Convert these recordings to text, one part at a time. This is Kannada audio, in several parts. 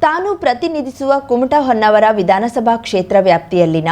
ತಾನು ಪ್ರತಿನಿಧಿಸುವ ಕುಮಟಾ ಹೊನ್ನಾವರ ವಿಧಾನಸಭಾ ಕ್ಷೇತ್ರ ವ್ಯಾಪ್ತಿಯಲ್ಲಿನ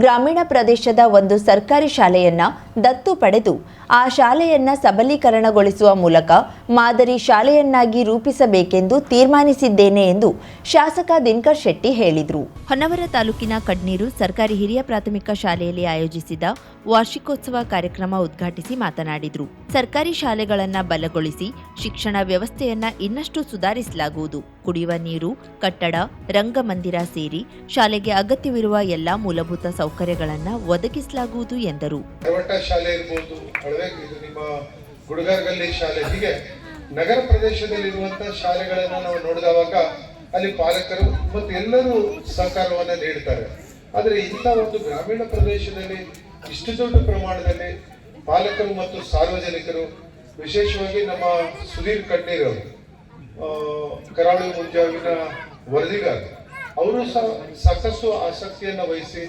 ಗ್ರಾಮೀಣ ಪ್ರದೇಶದ ಒಂದು ಸರ್ಕಾರಿ ಶಾಲೆಯನ್ನ ದತ್ತು ಪಡೆದು ಆ ಶಾಲೆಯನ್ನ ಸಬಲೀಕರಣಗೊಳಿಸುವ ಮೂಲಕ ಮಾದರಿ ಶಾಲೆಯನ್ನಾಗಿ ರೂಪಿಸಬೇಕೆಂದು ತೀರ್ಮಾನಿಸಿದ್ದೇನೆ ಎಂದು ಶಾಸಕ ದಿನಕರ್ ಶೆಟ್ಟಿ ಹೇಳಿದರು. ಹೊನ್ನಾವರ ತಾಲೂಕಿನ ಕಡ್ನೀರು ಸರ್ಕಾರಿ ಹಿರಿಯ ಪ್ರಾಥಮಿಕ ಶಾಲೆಯಲ್ಲಿ ಆಯೋಜಿಸಿದ ವಾರ್ಷಿಕೋತ್ಸವ ಕಾರ್ಯಕ್ರಮ ಉದ್ಘಾಟಿಸಿ ಮಾತನಾಡಿದರು. ಸರ್ಕಾರಿ ಶಾಲೆಗಳನ್ನು ಬಲಗೊಳಿಸಿ ಶಿಕ್ಷಣ ವ್ಯವಸ್ಥೆಯನ್ನ ಇನ್ನಷ್ಟು ಸುಧಾರಿಸಲಾಗುವುದು. ಕುಡಿಯುವ ನೀರು, ಕಟ್ಟಡ, ರಂಗಮಂದಿರ ಸೇರಿ ಶಾಲೆಗೆ ಅಗತ್ಯವಿರುವ ಎಲ್ಲಾ ಮೂಲಭೂತ ಸೌಕರ್ಯಗಳನ್ನು ಒದಗಿಸಲಾಗುವುದು ಎಂದರು. ಶಾಲೆ ಇರಬಹುದು, ನಿಮ್ಮ ಗುಡುಗರ್ಗಲ್ಲಿ ಶಾಲೆ, ಹೀಗೆ ನಗರ ಪ್ರದೇಶದಲ್ಲಿರುವಂತಹ ಶಾಲೆಗಳನ್ನ ನಾವು ನೋಡಿದವಾಗ ಅಲ್ಲಿ ಪಾಲಕರು ಮತ್ತು ಎಲ್ಲರೂ ಸಹಕಾರವನ್ನ ನೀಡ್ತಾರೆ. ಆದರೆ ಇಂಥ ಒಂದು ಗ್ರಾಮೀಣ ಪ್ರದೇಶದಲ್ಲಿ ಇಷ್ಟು ದೊಡ್ಡ ಪ್ರಮಾಣದಲ್ಲಿ ಪಾಲಕರು ಮತ್ತು ಸಾರ್ವಜನಿಕರು, ವಿಶೇಷವಾಗಿ ನಮ್ಮ ಸುಧೀರ್ ಕಡ್ನೀರ್ ಅವರು, ಕರಾವಳಿ ಮುಂಜಾವಿನ ವರದಿಗಾರ, ಅವರು ಸಹ ಸಾಕಷ್ಟು ಆಸಕ್ತಿಯನ್ನು ವಹಿಸಿ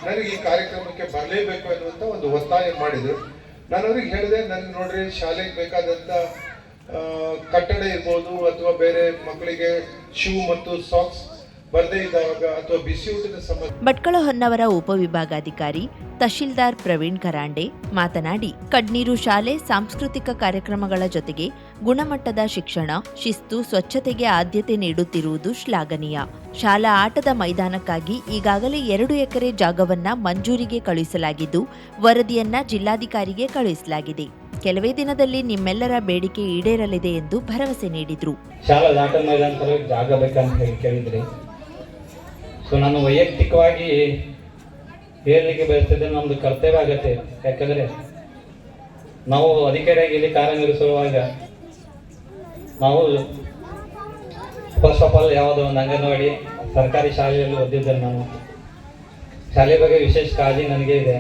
ನನಗೆ ಈ ಕಾರ್ಯಕ್ರಮಕ್ಕೆ ಬರಲೇಬೇಕು ಅನ್ನುವಂಥ ಒಂದು ಒತ್ತಾಯ ಮಾಡಿದರು. ನಾನು ಅವ್ರಿಗೆ ಹೇಳಿದೆ, ನನಗೆ ನೋಡ್ರಿ, ಶಾಲೆಗೆ ಬೇಕಾದಂಥ ಕಟ್ಟಡ ಇರ್ಬೋದು ಅಥವಾ ಬೇರೆ ಮಕ್ಕಳಿಗೆ ಶೂ ಮತ್ತು ಸಾಕ್ಸ್ ಬರದೇ ಇದ್ದಾಗ ಅಥವಾ ಬಿಸಿ ಊಟದ ಸಂಬಂಧ. ಭಟ್ಕಳ ಹೊನ್ನಾವರ ಉಪವಿಭಾಗಾಧಿಕಾರಿ ತಹಶೀಲ್ದಾರ್ ಪ್ರವೀಣ್ ಕರಾಂಡೆ ಮಾತನಾಡಿ, ಕಡ್ನೀರು ಶಾಲೆ ಸಾಂಸ್ಕೃತಿಕ ಕಾರ್ಯಕ್ರಮಗಳ ಜೊತೆಗೆ ಗುಣಮಟ್ಟದ ಶಿಕ್ಷಣ, ಶಿಸ್ತು, ಸ್ವಚ್ಛತೆಗೆ ಆದ್ಯತೆ ನೀಡುತ್ತಿರುವುದು ಶ್ಲಾಘನೀಯ. ಶಾಲಾ ಆಟದ ಮೈದಾನಕ್ಕಾಗಿ ಈಗಾಗಲೇ 2 ಎಕರೆ ಜಾಗವನ್ನ ಮಂಜೂರಿಗೆ ಕಳುಹಿಸಲಾಗಿದ್ದು ವರದಿಯನ್ನ ಜಿಲ್ಲಾಧಿಕಾರಿಗೆ ಕಳುಹಿಸಲಾಗಿದೆ. ಕೆಲವೇ ದಿನದಲ್ಲಿ ನಿಮ್ಮೆಲ್ಲರ ಬೇಡಿಕೆ ಈಡೇರಲಿದೆ ಎಂದು ಭರವಸೆ ನೀಡಿದ್ರು. ಶಾಲಾ ಆಟ ಮೈದಾನ ಜಾಗ ಬೇಕಂತ ಹೇಳಿ ಕೇಳಿದ್ರಿ. ಸೊ ನಾನು ವೈಯಕ್ತಿಕವಾಗಿ ಹೇಳಲಿಕ್ಕೆ ಬಯಸ್ತಿದ್ದೆ, ನಮ್ದು ಕರ್ತವ್ಯ ಆಗತ್ತೆ. ಯಾಕಂದ್ರೆ ನಾವು ಅಧಿಕಾರಿಯಾಗಿ ಇಲ್ಲಿ ಕಾರ್ಯನಿರ್ವಹಿಸುವಾಗ ನಾವು ಫಸ್ಟ್ ಆಫ್ ಆಲ್ ಯಾವುದೋ ಒಂದು ಅಂಗನವಾಡಿ ಸರ್ಕಾರಿ ಶಾಲೆಯಲ್ಲಿ ಓದಿದ್ದೆ. ನಾನು ಶಾಲೆ ಬಗ್ಗೆ ವಿಶೇಷ ಕಾಳಜಿ ನನಗೆ ಇದೆ.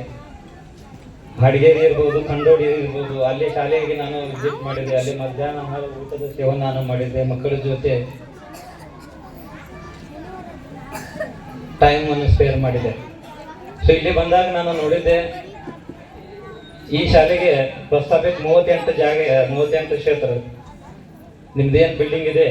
ಹಡಗೇರಿ ಇರ್ಬೋದು, ಖಂಡೋಡಿ ಇರ್ಬೋದು, ಅಲ್ಲಿ ಶಾಲೆಗೆ ನಾನು ವಿಸಿಟ್ ಮಾಡಿದ್ದೆ. ಅಲ್ಲಿ ಮಧ್ಯಾಹ್ನ ಆಹಾರ ಊಟದ ಸೇವನೆ ನಾನು ಮಾಡಿದ್ದೆ. ಮಕ್ಕಳ ಜೊತೆ ಟೈಮ್ ಅನ್ನು ಸ್ಪೇರ್ ಮಾಡಿದೆ. ಸೊ ಇಲ್ಲಿ ಬಂದಾಗ ನಾನು ನೋಡಿದ್ದೆ, ಈ ಶಾಲೆಗೆ ಪ್ರಸ್ತಾಪಿತ 38 ಕ್ಷೇತ್ರ ನಿಮ್ದೇನು ಬಿಲ್ಡಿಂಗ್ ಇದೆ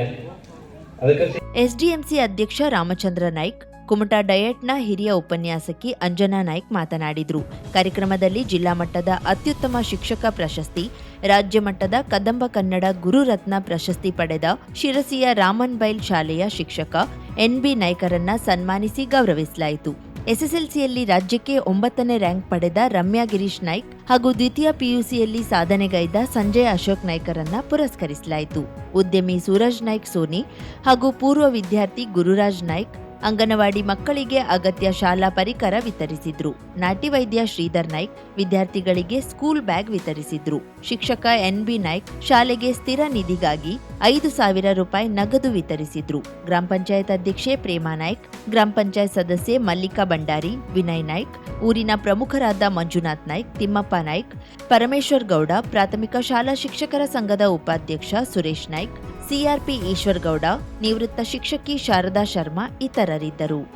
ಅದಕ್ಕೆ. ಎಸ್ಡಿಎಂಸಿ ಅಧ್ಯಕ್ಷ ರಾಮಚಂದ್ರ ನಾಯ್ಕ್, ಕುಮಟಾ ಡಯಟ್ನ ಹಿರಿಯ ಉಪನ್ಯಾಸಕಿ ಅಂಜನಾ ನಾಯ್ಕ್ ಮಾತನಾಡಿದರು. ಕಾರ್ಯಕ್ರಮದಲ್ಲಿ ಜಿಲ್ಲಾ ಮಟ್ಟದ ಅತ್ಯುತ್ತಮ ಶಿಕ್ಷಕ ಪ್ರಶಸ್ತಿ, ರಾಜ್ಯ ಮಟ್ಟದ ಕದಂಬ ಕನ್ನಡ ಗುರುರತ್ನ ಪ್ರಶಸ್ತಿ ಪಡೆದ ಶಿರಸಿಯ ರಾಮನ್ಬೈಲ್ ಶಾಲೆಯ ಶಿಕ್ಷಕ ಎನ್ಬಿ ನಾಯ್ಕರನ್ನ ಸನ್ಮಾನಿಸಿ ಗೌರವಿಸಲಾಯಿತು. ಎಸ್ಎಸ್ಎಲ್ಸಿಯಲ್ಲಿ ರಾಜ್ಯಕ್ಕೆ 9ನೇ ರ್ಯಾಂಕ್ ಪಡೆದ ರಮ್ಯಾ ಗಿರೀಶ್ ನಾಯ್ಕ್ ಹಾಗೂ ದ್ವಿತೀಯ ಪಿಯುಸಿಯಲ್ಲಿ ಸಾಧನೆಗೈದ ಸಂಜಯ್ ಅಶೋಕ್ ನಾಯ್ಕರನ್ನ ಪುರಸ್ಕರಿಸಲಾಯಿತು. ಉದ್ಯಮಿ ಸೂರಜ್ ನಾಯ್ಕ್ ಸೋನಿ ಹಾಗೂ ಪೂರ್ವ ವಿದ್ಯಾರ್ಥಿ ಗುರುರಾಜ್ ನಾಯ್ಕ್ ಅಂಗನವಾಡಿ ಮಕ್ಕಳಿಗೆ ಅಗತ್ಯ ಶಾಲಾ ಪರಿಕರ ವಿತರಿಸಿದ್ರು. ನಾಟಿ ವೈದ್ಯ ಶ್ರೀಧರ್ ನಾಯ್ಕ್ ವಿದ್ಯಾರ್ಥಿಗಳಿಗೆ ಸ್ಕೂಲ್ ಬ್ಯಾಗ್ ವಿತರಿಸಿದ್ರು. ಶಿಕ್ಷಕ ಎನ್ಬಿ ನಾಯ್ಕ್ ಶಾಲೆಗೆ ಸ್ಥಿರ ನಿಧಿಗಾಗಿ 5,000 ರೂಪಾಯಿ ನಗದು ವಿತರಿಸಿದ್ರು. ಗ್ರಾಮ ಪಂಚಾಯತ್ ಅಧ್ಯಕ್ಷೆ ಪ್ರೇಮಾ ನಾಯ್ಕ್, ಗ್ರಾಮ ಪಂಚಾಯತ್ ಸದಸ್ಯೆ ಮಲ್ಲಿಕಾ ಭಂಡಾರಿ, ವಿನಯ್ ನಾಯ್ಕ್, ಊರಿನ ಪ್ರಮುಖರಾದ ಮಂಜುನಾಥ್ ನಾಯ್ಕ್, ತಿಮ್ಮಪ್ಪ ನಾಯ್ಕ್, ಪರಮೇಶ್ವರ್ ಗೌಡ, ಪ್ರಾಥಮಿಕ ಶಾಲಾ ಶಿಕ್ಷಕರ ಸಂಘದ ಉಪಾಧ್ಯಕ್ಷ ಸುರೇಶ್ ನಾಯ್ಕ್, ಸಿಆರ್ಪಿ ಈಶ್ವರ್ ಗೌಡ, ನಿವೃತ್ತ ಶಿಕ್ಷಕಿ ಶಾರದಾ ಶರ್ಮಾ ಇತರರಿದ್ದರು.